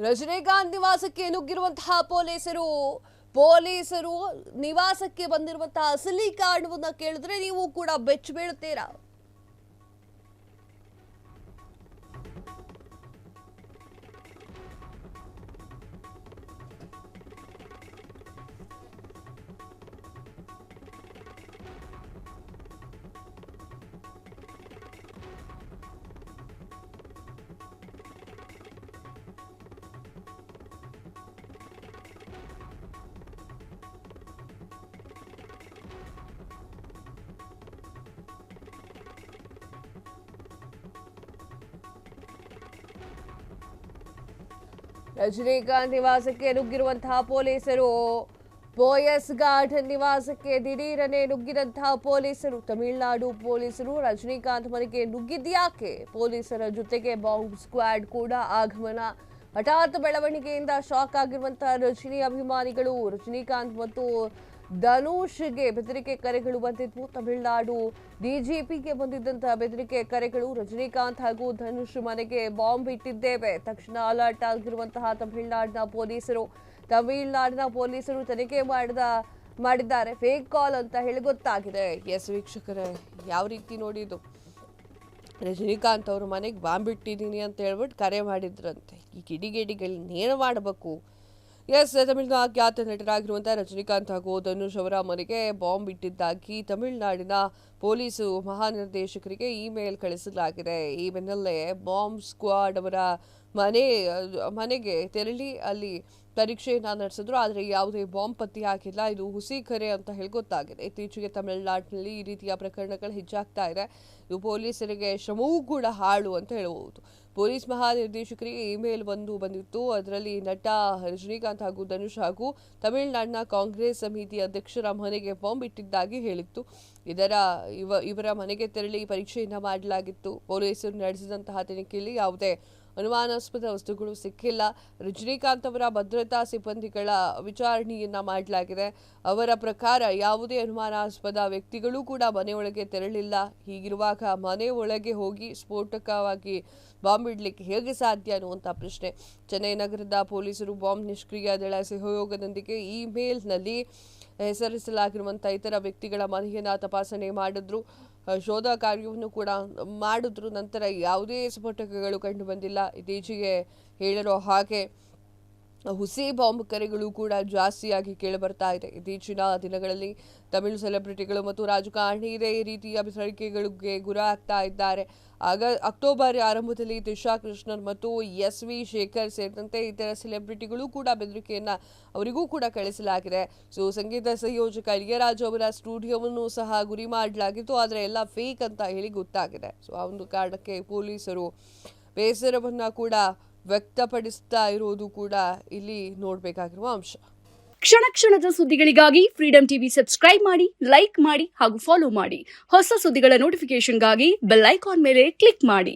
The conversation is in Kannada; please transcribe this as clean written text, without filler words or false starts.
ರಜನಿಕಾಂತ್ ನಿವಾಸಕ್ಕೆ ನುಗ್ಗಿರುವಂತಹ ಪೊಲೀಸರು ನಿವಾಸಕ್ಕೆ ಬಂದಿರುವಂತಹ ಅಸಲಿ ಕಾರಣವನ್ನ ಕೇಳಿದ್ರೆ ನೀವು ಕೂಡ ಬೆಚ್ಚ ಬೀಳುತ್ತೀರಾ? ರಜನಿಕಾಂತ್ ನಿವಾಸಕ್ಕೆ ನುಗ್ಗಿರುವಂತಹ ಪೊಲೀಸರು, ಬೋಯಸ್ ಗಾರ್ಡನ್ ನಿವಾಸಕ್ಕೆ ದಿಢೀರನೆ ನುಗ್ಗಿದಂತಹ ಪೊಲೀಸರು, ತಮಿಳುನಾಡು ಪೊಲೀಸರು ರಜನಿಕಾಂತ್ ಮನೆಗೆ ನುಗ್ಗಿದ್ಯಾಕೆ? ಪೊಲೀಸರ ಜೊತೆಗೆ ಬಾಂಬ್ ಸ್ಕ್ವಾಡ್ ಕೂಡ ಆಗಮನ. ಹಠಾತ್ ಬೆಳವಣಿಗೆಯಿಂದ ಶಾಕ್ ಆಗಿರುವಂತಹ ರಜನಿ ಅಭಿಮಾನಿಗಳು. ರಜನಿಕಾಂತ್ ಮತ್ತು ಧನುಷ್ಗೆ ಬೆದರಿಕೆ ಕರೆಗಳು ಬಂದಿದ್ವು. ತಮಿಳುನಾಡು ಡಿಜಿಪಿಗೆ ಬಂದಿದ್ದಂತಹ ಬೆದರಿಕೆ ಕರೆಗಳು. ರಜನಿಕಾಂತ್ ಹಾಗೂ ಧನುಷ್ ಮನೆಗೆ ಬಾಂಬ್ ಇಟ್ಟಿದ್ದೇವೆ, ತಕ್ಷಣ ಅಲರ್ಟ್ ಆಗಿರುವಂತಹ ತಮಿಳುನಾಡಿನ ಪೊಲೀಸರು ತನಿಖೆ ಮಾಡಿದ್ದಾರೆ. ಫೇಕ್ ಕಾಲ್ ಅಂತ ಹೇಳಿ ಗೊತ್ತಾಗಿದೆ. ಎಸ್ ವೀಕ್ಷಕರೇ, ಯಾವ ರೀತಿ ನೋಡಿದ್ದು, ರಜನಿಕಾಂತ್ ಅವ್ರ ಮನೆಗೆ ಬಾಂಬ್ ಇಟ್ಟಿದ್ದೀನಿ ಅಂತ ಹೇಳ್ಬಿಟ್ಟು ಕರೆ ಮಾಡಿದ್ರಂತೆ. ಈ ಕಿಡಿಗೇಡಿಗಳನ್ನೇನು ಮಾಡಬೇಕು? ಎಸ್, ತಮಿಳುನಾಡು ಖ್ಯಾತ ನಟರಾಗಿರುವಂತಹ ರಜನಿಕಾಂತ್ ಹಾಗೂ ಧನುಷ್ ಅವರ ಮನೆಗೆ ಬಾಂಬ್ ಇಟ್ಟಿದ್ದಾಗಿ ತಮಿಳುನಾಡಿನ ಪೊಲೀಸು ಮಹಾನಿರ್ದೇಶಕರಿಗೆ ಇಮೇಲ್ ಕಳಿಸಲಾಗಿದೆ. ಈ ಬೆನ್ನಲ್ಲೇ ಬಾಂಬ್ ಸ್ಕ್ವಾಡ್ ಅವರ ಮನೆಗೆ ತೆರಳಿ ಅಲ್ಲಿ ಪರೀಕ್ಷೆಯನ್ನ ನಡೆಸಿದ್ರು. ಆದರೆ ಯಾವುದೇ ಬಾಂಬ್ ಪತ್ತೆಯಾಗಿಲ್ಲ. ಇದು ಹುಸಿ ಕರೆ ಅಂತ ಹೇಳಿ ಗೊತ್ತಾಗಿದೆ. ಇತ್ತೀಚೆಗೆ ತಮಿಳುನಾಡಿನಲ್ಲಿ ಈ ರೀತಿಯ ಪ್ರಕರಣಗಳು ಹೆಚ್ಚಾಗ್ತಾ ಇದೆ. ಇದು ಪೊಲೀಸರಿಗೆ ಶ್ರಮವೂ ಕೂಡ ಹಾಳು ಅಂತ ಹೇಳಬಹುದು. ಪೊಲೀಸ್ ಮಹಾನಿರ್ದೇಶಕರಿಗೆ ಇಮೇಲ್ ಬಂದಿತ್ತು. ಅದರಲ್ಲಿ ನಟ ರಜನಿಕಾಂತ್ ಹಾಗೂ ಧನುಷ್ ಹಾಗೂ ತಮಿಳುನಾಡಿನ ಕಾಂಗ್ರೆಸ್ ಸಮಿತಿ ಅಧ್ಯಕ್ಷರ ಮನೆಗೆ ಬಾಂಬ್ ಇಟ್ಟಿದ್ದಾಗಿ ಹೇಳಿತ್ತು. ಇವರ ಮನೆಗೆ ತೆರಳಿ ಪರೀಕ್ಷೆಯನ್ನ ಮಾಡಲಾಗಿತ್ತು. ಪೊಲೀಸರು ನಡೆಸಿದಂತಹ ತನಿಖೆಯಲ್ಲಿ ಯಾವುದೇ ಅನುಮಾನಾಸ್ಪದ ವಸ್ತುಗಳು ಸಿಕ್ಕಿಲ್ಲ. ರಜನಿಕಾಂತ್ ಅವರ ಭದ್ರತಾ ಸಿಬ್ಬಂದಿಗಳ ವಿಚಾರಣೆಯನ್ನ ಮಾಡಲಾಗಿದೆ. ಅವರ ಪ್ರಕಾರ ಯಾವುದೇ ಅನುಮಾನಾಸ್ಪದ ವ್ಯಕ್ತಿಗಳು ಕೂಡ ಮನೆಯೊಳಗೆ ತೆರಳಿಲ್ಲ. ಹೀಗಿರುವಾಗ ಮನೆ ಒಳಗೆ ಹೋಗಿ ಸ್ಫೋಟಕವಾಗಿ ಬಾಂಬ್ ಇಡ್ಲಿಕ್ಕೆ ಹೇಗೆ ಸಾಧ್ಯ ಅನ್ನುವಂಥ ಪ್ರಶ್ನೆ. ಚೆನ್ನೈ ನಗರದ ಪೊಲೀಸರು ಬಾಂಬ್ ನಿಷ್ಕ್ರಿಯ ದಳ ಸಹಯೋಗದೊಂದಿಗೆ ಇಮೇಲ್ನಲ್ಲಿ ಹೆಸರಿಸಲಾಗಿರುವಂತಹ ಇತರ ವ್ಯಕ್ತಿಗಳ ಮನೆಯನ್ನ ತಪಾಸಣೆ ಮಾಡಿದ್ರು. ಶೋಧ ಕಾರ್ಯವನ್ನು ಕೂಡ ಮಾಡಿದ್ರು. ನಂತರ ಯಾವುದೇ ಸ್ಫೋಟಕಗಳು ಕಂಡು ಬಂದಿಲ್ಲ. ಇತ್ತೀಚೆಗೆ ಹೇಳಿರೋ ಹಾಗೆ ಹುಸಿ ಬಾಂಬ್ ಕರೆಗಳು ಕೂಡ ಜಾಸ್ತಿಯಾಗಿ ಕೇಳಿಬರ್ತಾ ಇದೆ. ಇತ್ತೀಚಿನ ದಿನಗಳಲ್ಲಿ ತಮಿಳು ಸೆಲೆಬ್ರಿಟಿಗಳು ಮತ್ತು ರಾಜಕಾರಣಿ ಇದೇ ರೀತಿಯ ಬೆದರಿಕೆಗಳಿಗೆ ಗುರಾಗ್ತಾ ಇದ್ದಾರೆ. ಅಕ್ಟೋಬರ್ ಆರಂಭದಲ್ಲಿ ದಿಶಾ ಕೃಷ್ಣನ್ ಮತ್ತು ಎಸ್.ವಿ. ಶೇಖರ್ ಸೇರಿದಂತೆ ಇತರ ಸೆಲೆಬ್ರಿಟಿಗಳು ಕೂಡ ಬೆದರಿಕೆಯನ್ನ ಅವರಿಗೂ ಕೂಡ ಕಳಿಸಲಾಗಿದೆ. ಸಂಗೀತ ಸಂಯೋಜಕ ಇಳಿಯರಾಜು ಅವರ ಸ್ಟುಡಿಯೋವನ್ನು ಸಹ ಗುರಿ ಮಾಡಲಾಗಿತ್ತು. ಆದರೆ ಎಲ್ಲ ಫೇಕ್ ಅಂತ ಹೇಳಿ ಗೊತ್ತಾಗಿದೆ. ಆ ಒಂದು ಕಾರಣಕ್ಕೆ ಪೊಲೀಸರು ಬೇಸರವನ್ನ ಕೂಡ ವ್ಯಕ್ತಪಡಿಸ್ತಾ ಇರೋದು ಕೂಡ ಇಲ್ಲಿ ನೋಡಬೇಕಾಗಿರುವ ಅಂಶ. ಕ್ಷಣ ಕ್ಷಣದ ಸುದ್ದಿಗಳಿಗಾಗಿ ಫ್ರೀಡಂ ಟಿವಿ ಸಬ್ಸ್ಕ್ರೈಬ್ ಮಾಡಿ, ಲೈಕ್ ಮಾಡಿ ಹಾಗೂ ಫಾಲೋ ಮಾಡಿ. ಹೊಸ ಸುದ್ದಿಗಳ ನೋಟಿಫಿಕೇಶನ್ಗಾಗಿ ಬೆಲ್ ಐಕಾನ್ ಮೇಲೆ ಕ್ಲಿಕ್ ಮಾಡಿ.